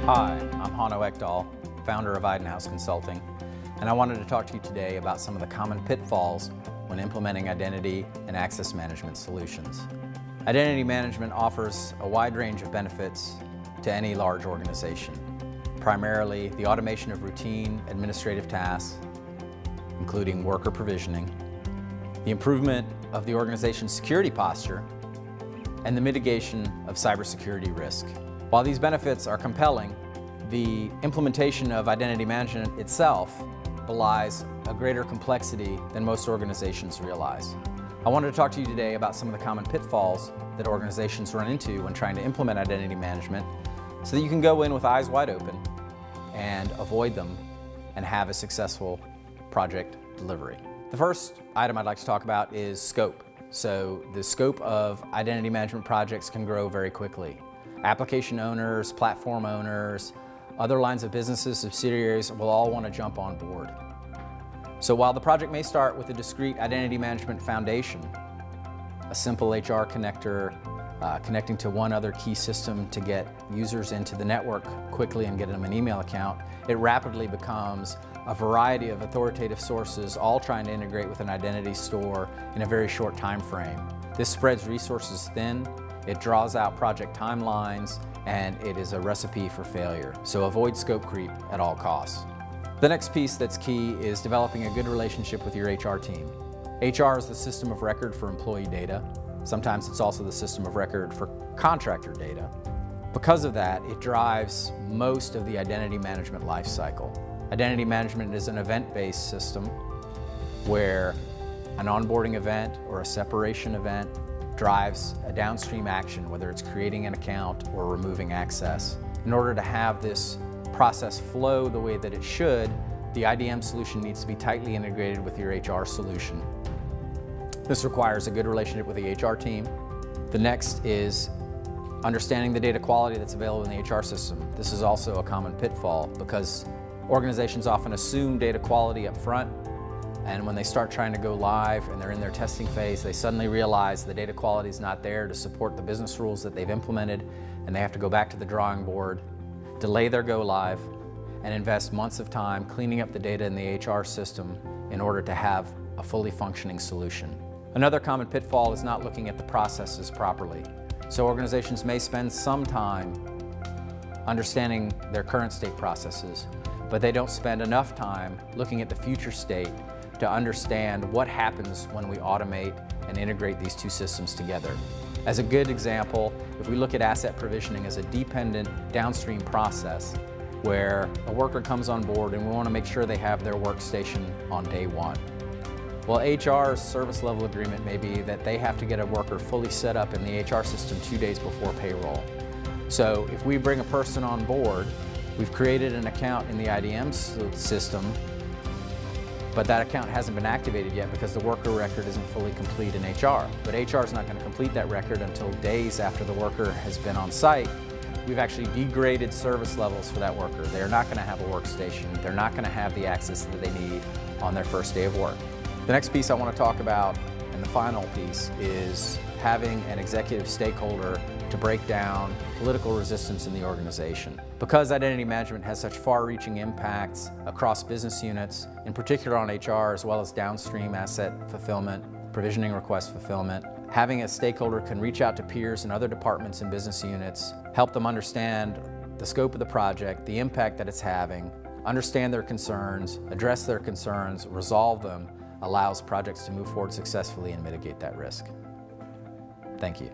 Hi, I'm Hanno Ekdahl, founder of Idenhaus Consulting, and I wanted to talk to you today about some of the common pitfalls when implementing identity and access management solutions. Identity management offers a wide range of benefits to any large organization, primarily the automation of routine administrative tasks, including worker provisioning, the improvement of the organization's security posture, and the mitigation of cybersecurity risk. While these benefits are compelling, the implementation of identity management itself belies a greater complexity than most organizations realize. I wanted to talk to you today about some of the common pitfalls that organizations run into when trying to implement identity management so that you can go in with eyes wide open and avoid them and have a successful project delivery. The first item I'd like to talk about is scope. So the scope of identity management projects can grow very quickly. Application owners, platform owners, other lines of businesses, subsidiaries will all want to jump on board. So while the project may start with a discrete identity management foundation, a simple HR connector, connecting to one other key system to get users into the network quickly and get them an email account, it rapidly becomes a variety of authoritative sources all trying to integrate with an identity store in a very short time frame. This spreads resources thin, it draws out project timelines, and it is a recipe for failure. So avoid scope creep at all costs. The next piece that's key is developing a good relationship with your HR team. HR is the system of record for employee data. Sometimes it's also the system of record for contractor data. Because of that, it drives most of the identity management lifecycle. Identity management is an event-based system where an onboarding event or a separation event drives a downstream action, whether it's creating an account or removing access. In order to have this process flow the way that it should, the IDM solution needs to be tightly integrated with your HR solution. This requires a good relationship with the HR team. The next is understanding the data quality that's available in the HR system. This is also a common pitfall because organizations often assume data quality up front, and when they start trying to go live and they're in their testing phase, they suddenly realize the data quality is not there to support the business rules that they've implemented, and they have to go back to the drawing board, delay their go live, and invest months of time cleaning up the data in the HR system in order to have a fully functioning solution. Another common pitfall is not looking at the processes properly. So organizations may spend some time understanding their current state processes, but they don't spend enough time looking at the future state to understand what happens when we automate and integrate these two systems together. As a good example, if we look at asset provisioning as a dependent downstream process where a worker comes on board and we want to make sure they have their workstation on day one. Well, HR's service level agreement may be that they have to get a worker fully set up in the HR system 2 days before payroll. So if we bring a person on board, we've created an account in the IDM system, but that account hasn't been activated yet because the worker record isn't fully complete in HR. But HR is not going to complete that record until days after the worker has been on site. We've actually degraded service levels for that worker. They're not going to have a workstation. They're not going to have the access that they need on their first day of work. The next piece I want to talk about, and the final piece, is having an executive stakeholder to break down political resistance in the organization. Because identity management has such far-reaching impacts across business units, in particular on HR, as well as downstream asset fulfillment, provisioning request fulfillment, having a stakeholder can reach out to peers in other departments and business units, help them understand the scope of the project, the impact that it's having, understand their concerns, address their concerns, resolve them, allows projects to move forward successfully and mitigate that risk. Thank you.